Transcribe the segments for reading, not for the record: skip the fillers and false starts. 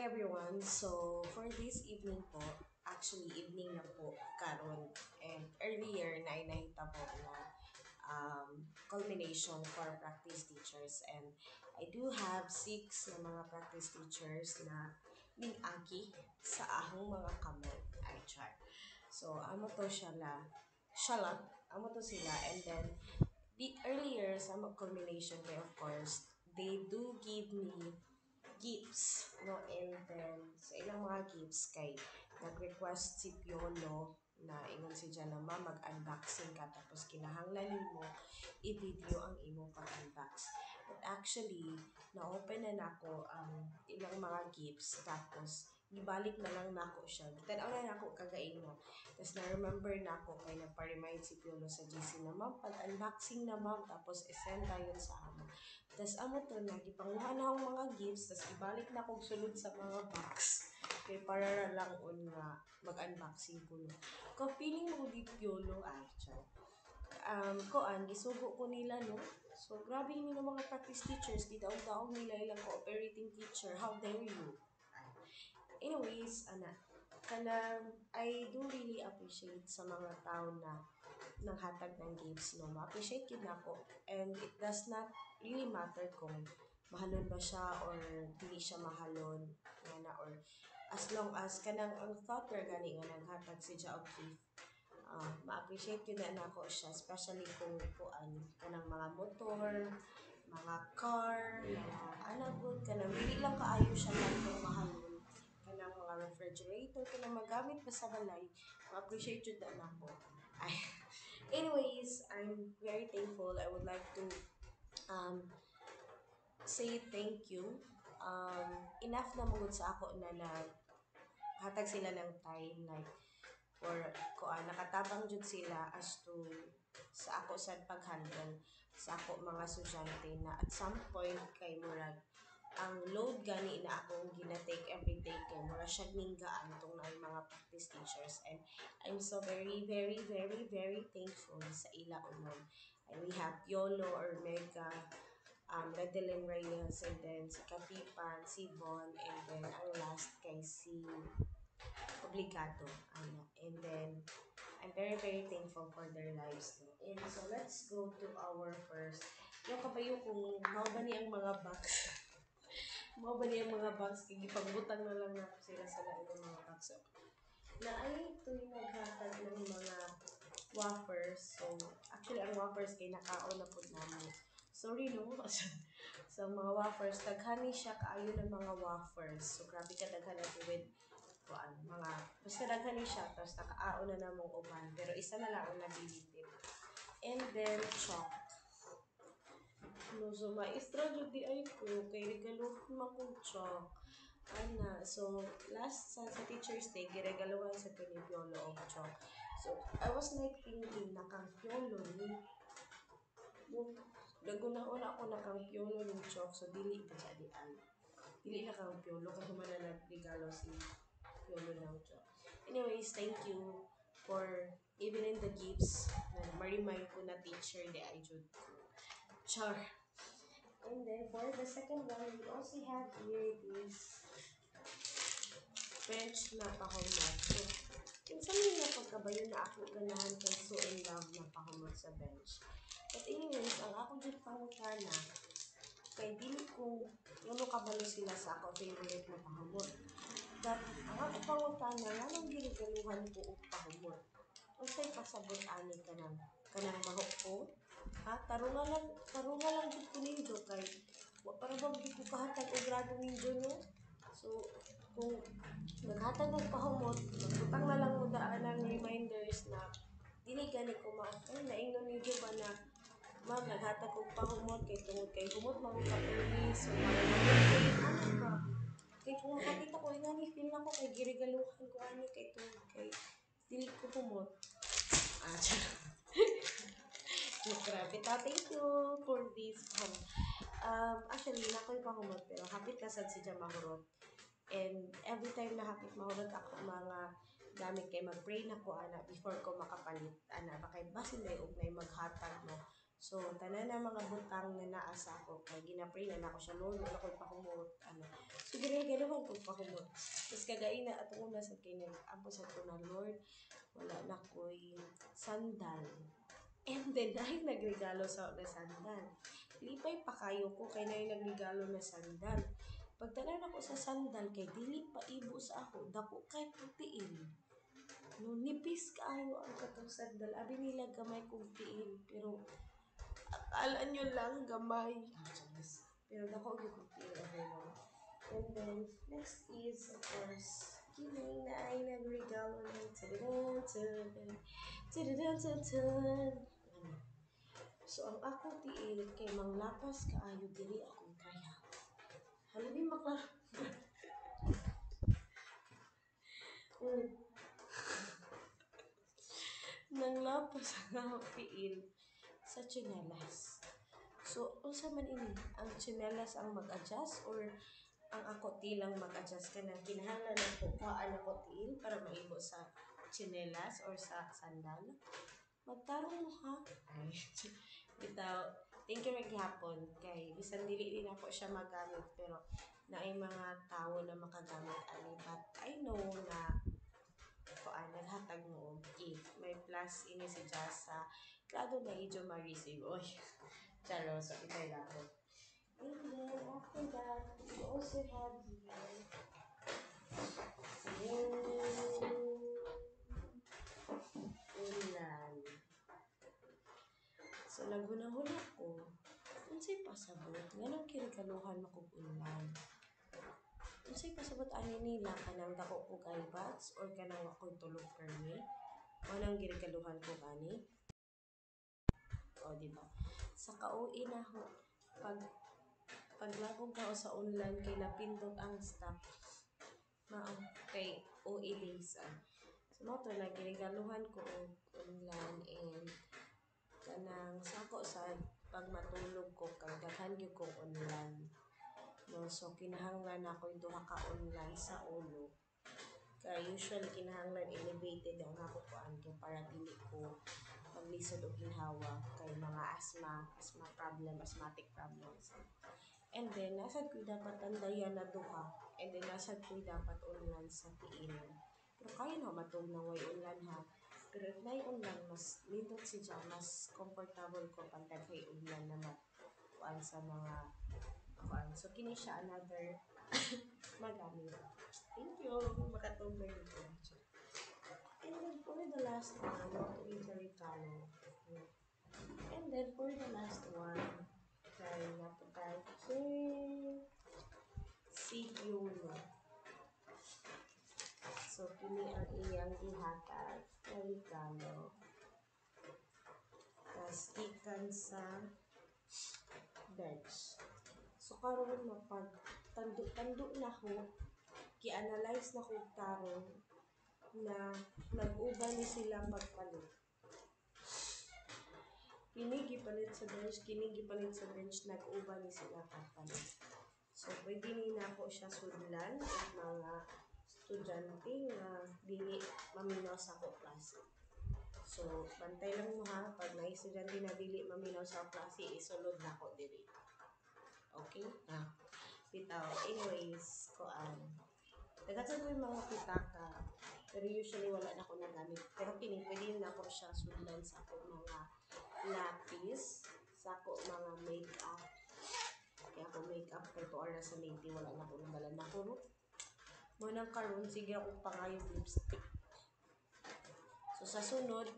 everyone. So, for this evening po, actually evening na po karon and earlier na inahitabo na culmination for practice teachers and I do have 6 na mga practice teachers na ning-aki sa ahong mga kamot. I try. So, amo to siya lang, amo to sila and then the earlier sa mga culmination kay of course, they do give me gifts, no? And then, sa ilang mga gifts kay nag-request si Piolo na ingon si Jana ma mag-unboxing ka tapos kinahanglan mo i-video ang imong pag-unbox. But actually, na-open na nako ang ilang mga gifts tapos gibalik na lang nako siya. Tanaw na nako kagaingon. Tapos na-remember nako kay nagpa-remind si Piolo sa GC na ma'am, pag-unboxing na ma'am tapos isend tayo sa amo. Tapos amo to na gipanguha na akong mga gifts tapos ibalik na kong sulod sa mga box. Kay para lang nga mag-unboxing ko no. Kung feeling mo di Piolo ay chan. Koan gisugo ko nila no. So grabe ni mga practice teachers di daog-daog nila ilang cooperating teacher. How dare you? Anyways, kanang I do really appreciate sa mga tao na nanghatag ng gifts no. Ma-appreciate yun ako and it does not really matter kung mahalon ba siya or dili siya mahalon na or as long as kanang ang thought or gani nga naghatag si Ja og gift ma-appreciate yun na nako siya especially kung kuan kanang mga motor mga car mga anabot kanang dili lang kaayo siya lang kung mahalon kanang mga refrigerator kanang magamit pa sa balay ma-appreciate yun na nako ay anyways I'm very thankful I would like to um say thank you enough na mugod sa ako na hatag sila ng time like or nakatabang jud sila as to sa ako sa paghandle sa ako mga estudyante na at some point kay murag ang load gani na akong ginatake everyday kay mura siya ninggaan tong na mga practice teachers and I'm so very very very very thankful sa ila unon and we have Yolo or Mega Redeline Reyes and then si Katipan, si Von and then ang last kay si Obligado. And then, I'm very, very thankful for their lives. No? And so, let's go to our first. Yung kabayo kung mga ba niyang mga box. Mga ba niyang mga box. Ipagbutang na lang na sila sa lain ng mga box. So, na ay ito'y naghatag ng mga wafers. So, actually, ang wafers kay nakaon na po namin. Sorry no, sa mga wafers, taghani siya kaayo ng mga wafers. So, grabe ka daghan na with mga basta daghan siya tapos nakaaon na namong uban pero isa na lang ang nabilitin and then chalk no so maestra jud di ay ko kay regalo man kong chalk so last sa Teacher's Day giregaluhan sa kini Piolo og chalk so I was like thinking nakang Piolo ni naguna-una ako nakang Piolo ng chalk so dili pa siya di ay dili na kang Piolo kasi man na nagregalo si Piolo ng chalk. Anyways, thank you for even in the gifts na ma-remind ko na teacher di ay jud ko. Char. And then for the second one, we also have here this French na pahumot. So, minsan yung napagkabayo na ako ganahan kay so in love na pahumot sa bench. But anyways, ang ako jud pangutana kay dili ko nuno kabalo sila sa ako favorite na pahumot. That ang ako pangutana nga nang ginigaluhan ko og pahumot. Unsay pasabot ani kanang mahok ko? Tarunga lang jud ko nindo kay wa para bang di ko kahatag og grado ninyo no. So kung naghatag og pahumot, magbutang na lang mo daan ng reminders na dili gani ko ay naingon ninyo ba na ma'am naghatag og pahumot kay tungod kay humot man ka early so ano ba kay kung makakita ko nga ni feel na ko kay giregaluhan ko ani kay tungod kay dili ko humot grabe ta thank you for this actually na ko'y pahumot pero hapit kasad si Jamahurot and every time na hapit mahurot ako mga gamit kay mag-pray na ko ana before ko makapalit ana bakay basin day og nay maghatag no So, tanan na mga butang na naa sa ako, kay ginapray na ako siya, Lord, wala ko pahumot, So, ginagawa ko pahumot. Tapos kagain na, atong una sa kinag, apo sa ko na, Lord, wala na ko'y sandal. And then, ay nagregalo sa na sandal. Lipay pa kayo ko, kay na yung nagregalo na sandal. Pagtanan ako sa sandal, kay dili pa ibo sa ako, dako kay putiin. No, nipis kaayo ang katong sandal. Abi nila gamay kong tiin, pero akala nyo lang gamay. Pero dako yung kong tiin, okay lang. And then, next is, of course, kining na ay nagregalo ng tadadadadad. So, ang ako tiil kay manglapas kaayo diri akong kaya. Halili maka. Nanglapas ang ako tiil sa tsinelas. So, unsa man ini? Ang tsinelas ang mag-adjust or ang ako tilang mag-adjust ka na kinahanglan ako kuhaan ako tiil para maibo sa tsinelas or sa sandal? Magtarong mo ha? Ay, bitaw. Thank you maghapon kay bisan dili din ako siya magamit pero naay mga tao na makagamit ani but I know na kuan naghatag mo if may plus ini si Jasa klaro na idyo ma-receive oy charo so itay ako. And then after that we also have here ulan. So, naghunahuna ko, unsay pasabot, nga nang kirigaluhan makog ulan. Unsay pasabot ani nila, kanang dako ko kay bats, or kanang ako'y tulog permi, manang kirigaluhan ko kani. O, diba? Sa kauwi na ho, paglabog ka o sa ulan, kay napindot ang stop, kay OE days. So, mo to, nagkirigaluhan ko og ulan and kanang sako sa pagmatulog ko kay daghan gyud kong ulan. No, so kinahanglan ako yung duha ka ulan sa ulo. Kay usually kinahanglan elevated ang ako kuan kay para dili ko maglisod og ginhawa kay mga asthmatic problems. And then nasad ko dapat tandayan na duha and then nasad ko dapat ulan sa tiil. Pero kaya na matug na way ulan ha. Pero if may ulan, mas nindot siya, mas comfortable ko pag daghay ulan na kuan sa mga kuan. So, kini siya another magamit. Thank you. Makatulog ito. And then, for the last one, to Intericano. And then, for the last one, kay napatay si Yuno. So, kini ang iyang gihatag kay Kano. Tas, ikan sa bench. So, karon mapag tando na ko, ki-analyze na ko karon na nag-uban ni sila pagpalit. Kini gipalit sa bench, nag-uban ni sila pagpalit. So, pwede ni na ako siya sudlan at mga estudyante nga dili maminaw sa ako klase. So, bantay lang mo ha, pag may estudyante na dili maminaw sa klase, isulod na ko diri. Okay? Bitaw. Anyways, nagkatsan ko yung mga pitaka, pero usually wala na ako nagamit. Pero pwede na ako siya sudlan sa ako mga lapis, sa ako mga makeup. Kaya ako makeup kay to oras sa lady, wala na ako nabala na ko. Munang karon sige ako pangayong lipstick. So sa sunod,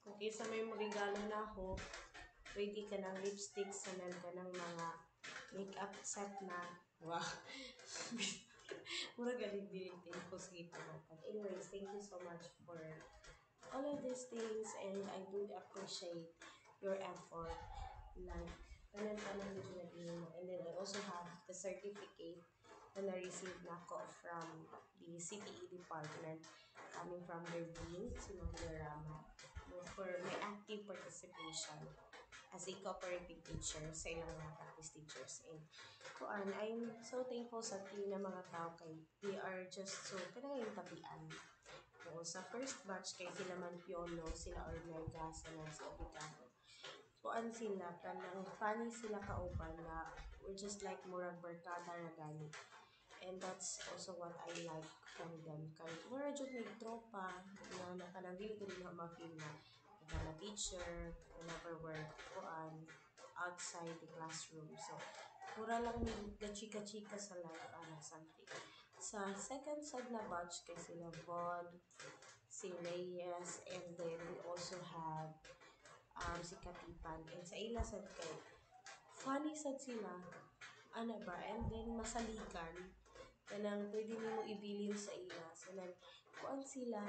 kung kisa may regalo na ako, pwede ka ng lipstick, sanan ka ng mga makeup set na, wow. Mura galing ko sige po. Anyways, thank you so much for all of these things and I do appreciate your effort. Like, tanan-tanan nyo naging mo. And then I also have the certificate na na-receive na ko from the CTE department coming from their dean, si Ma'am Dorama, for my active participation as a cooperative teacher sa ilang mga practice teachers. And I'm so thankful sa team ng mga tao kay they are just so talagang tabian. So, sa first batch kay sila Man Piolo, sila Ormega, sila sa Obligado. kuan sila kanang funny sila kauban na we're just like murag barkada ra gani. And that's also what I like from them. Kay mura jud may tropa na kanang dili ko na ma-feel na na teacher whenever we're kuan outside the classroom. So mura lang may gachika-chika sa life something. Sa second side na batch kay sila Von, si Reyes, and then we also have si Katipan. And sa ila sad kay funny sad sila, ano ba, and then masalikan, kanang pwede nimo ibilin sa ila. So, kuan sila,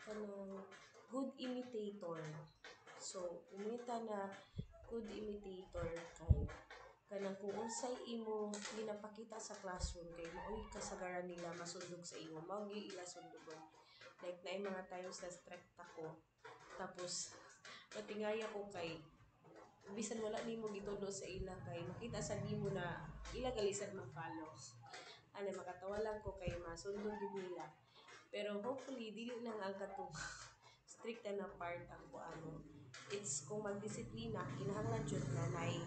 kanang good imitator. So, umita na good imitator kay kanang kung unsay imo ginapakita sa classroom kay maoy kasagaran nila masundog sa imo mao ila sundugon. Like na mga times na strict ako tapos matingaya ko kay bisan wala nimo gitudo sa ila kay makita sa nimo na ila galisan ma-follow. Ano makatawa lang ko kay masundog gid nila. Pero hopefully dili lang ang katong strict na part ang ano. It's kung magdisiplina kinahanglan jud na nay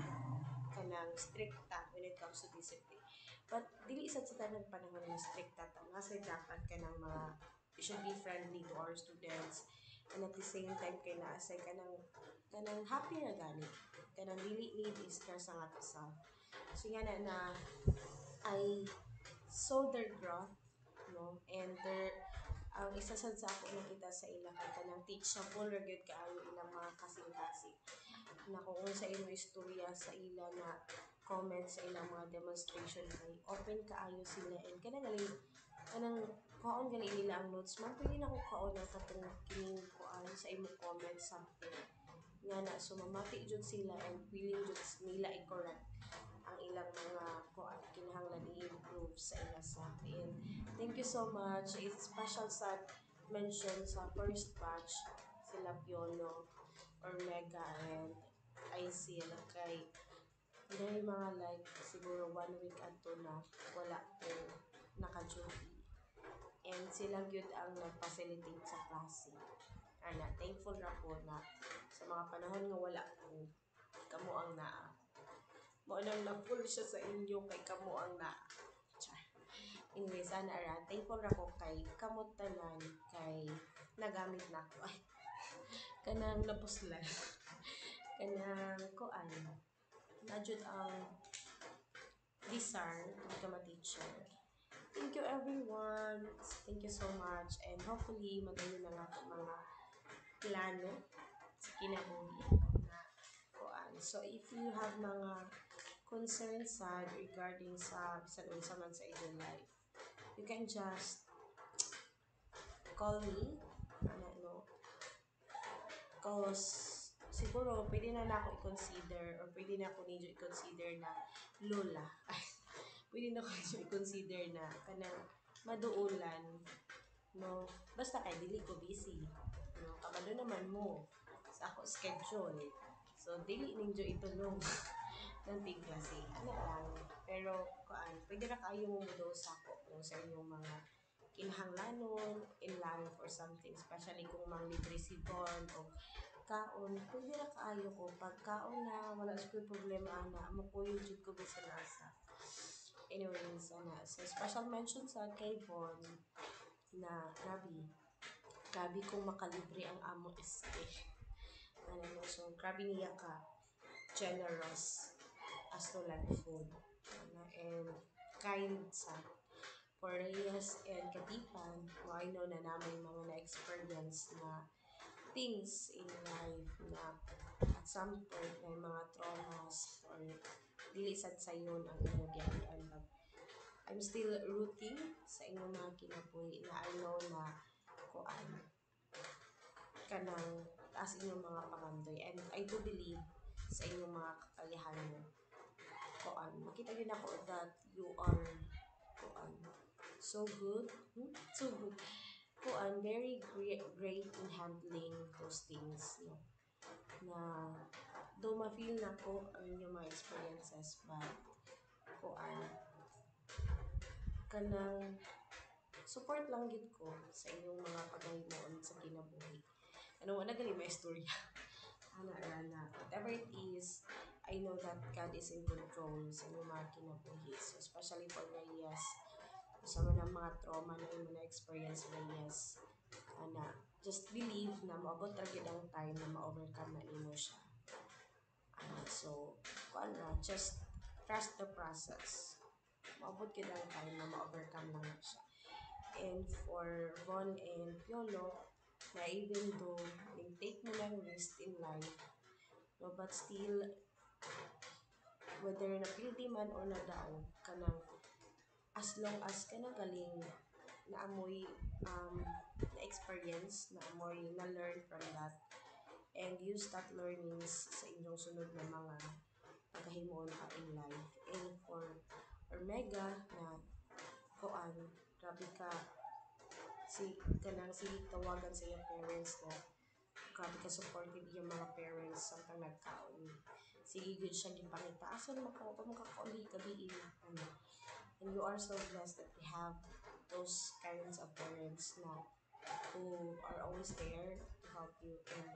kanang stricta when it comes to discipline. But dili isa sa tanang panahon na stricta ta. Nasa dapat kanang mga we should be friendly to our students and at the same time kay naasay kanang happy na gani kanang dili need stress ang ato sa so nga na I saw their growth no and their ang isa sad sa ako nakita sa ila kay kanang teachable ra gyud kaayo ilang mga kasing-kasing na kung sa ilo istorya sa ila na comments sa ilang mga demonstration kay open kaayo sila and kanang kaon gali nila ang notes man pwede na ko kaon ang katong kining kuan sa imong comment something nga na so mamati jud sila and willing jud nila i-correct ang ilang mga kuan kinahanglan i-improve sa ila sa and thank you so much it's special sa mention sa first batch sila Piolo or Mega and Aisil kay may mga like siguro 1 week ato na wala ko naka-duty and sila gyud ang nag-facilitate sa klase. Ana, thankful ra ko na sa mga panahon nga wala ko kamo ang naa. Mo nang na-full siya sa inyo kay kamo ang naa. Char. Anyway, sana ara thankful ra ko kay kamot tanan kay nagamit na ko. Ay, kanang napuslan. Kanang kuan. Najud ang desire to become a teacher. Thank you everyone. Thank you so much and hopefully magayon na nga mga plano sa kinabuhi na kuan. So if you have mga concerns regarding sa bisan unsa man sa inyong life, you can just call me no cause siguro pwede na ako i-consider or pwede na ako ninyo i-consider na lola. Pwede na ko i-consider na kanang maduulan no basta kay dili ko busy no kabalo naman mo sa ako schedule so dili ninyo itulong ng tig klase ano lang pero kuan pwede ra kayo mo sa ako no, sa inyong mga kinahanglanon in life or something especially kung manglibre si Bon o kaon pwede ra kaayo ko pag kaon na wala sa problema na mo ko yung jud ko sa nasa anyways so special mention sa kay Bon na grabe kung makalibre ang amo este ano so grabe niya ka generous as to like food and kind sa for Reyes and Katipan I know na namin mga na-experience na things in life na at some point may mga traumas or dili sad sayon ang inyong giandaan but I'm still rooting sa inyong mga kinabuhi na I know na kuan kanang taas inyong mga pangandoy and I do believe sa inyong mga kakayahan mo kuan makita gyud ako that you are kuan so good so good kuan very great in handling those things no na though ma-feel na ko ang inyong mga experiences but kuan kanang support lang gid ko sa inyong mga pagahimoon sa kinabuhi ano wala gali may istorya ana ra na whatever it is, I know that God is in control sa inyong mga kinabuhi. So, especially for Reyes, sa mga trauma na imo na-experience Reyes, ana, just believe na maabot ra gyud ang time na ma-overcome na nimo siya. So, kuan ra, just trust the process. Maabot gyud ang time na ma-overcome lang na siya. And for Von and Piolo, na even though take mo lang risk in life, no, but still, whether napildi man or nadaog kanang, as long as ka galing na amoy na experience, na amoy na learn from that, and use that learnings sa inyong sunod na mga pagkahimuon ka in life. And for Omega na kuan, grabe ka, si tawagan sa iyong parents na grabe ka supportive yung mga parents sa kang nagkaon. Sige good siya gipangita. Asa naman ko makakauli gabi ano. And you are so blessed that you have those kinds of parents na who are always there to help you. And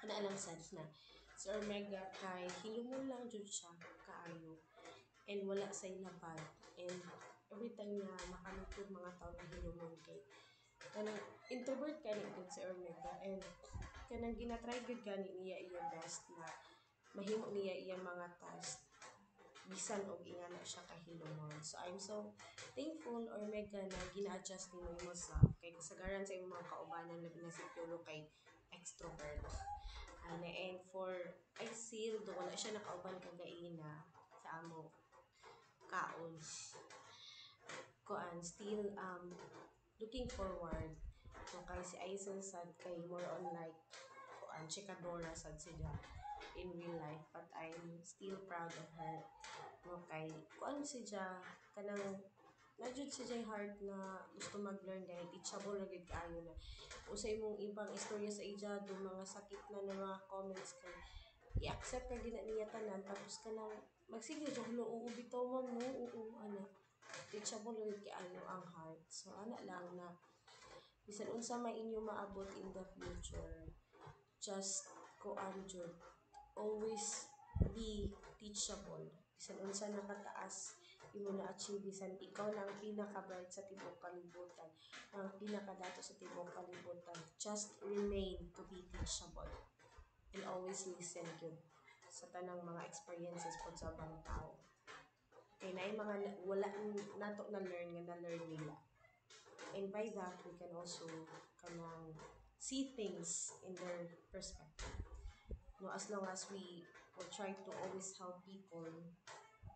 ano alam sense na si Omega kay hilumon lang jud siya kaayo and wala sa ilabad. And every time na makalutod mga tao na hilumon kay kanang introvert ka ni si Omega, and kanang ginatry gud gani niya iya best na mahimo niya iyang mga task bisan og ingana siya kahilomon. So I'm so thankful Omega na gina-adjust nimo yourself kay kasagaran sa imong mga kaubanan labi na si Piolo kay extrovert. And for I seal do wala siya nakauban kagaina sa amo kaon. Koan still looking forward so kay si Aizen sad kay more on like kuan chikadora sad siya in real life, but I'm still proud of her no kay kuan siya kanang najud siya heart na gusto mag-learn dahil teachable ra gid kaayo na usay mong ibang istorya sa ija do mga sakit na ng mga comments kay i-accept ka gina niya tanan tapos ka nang magsige so hulo oo bitaw ma'am no oo ana teachable ra gid kaayo ang heart. So ana lang na bisan unsa may inyo maabot in the future, just kuan jud always be teachable. Bisan unsa nakataas imo na achieve, bisan ikaw na ang pinaka-bright sa tibuok kalibutan, ang pinakadato sa tibuok kalibutan, just remain to be teachable and always listen good sa tanang mga experiences pod sa ibang tao. Kay naay mga wala nato na learn nga na learn nila. And by that we can also kanang see things in their perspective. No, as long as we will try to always help people.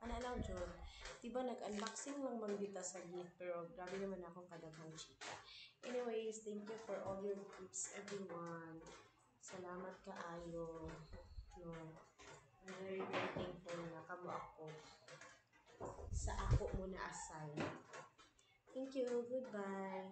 Ano lang Jod, diba nag-unboxing lang man kita sa gift pero grabe naman akong kadaghang chika. Anyways, thank you for all your gifts everyone. Salamat kaayo. No, I'm very very thankful na kamo ako sa ako muna assign. Thank you, goodbye.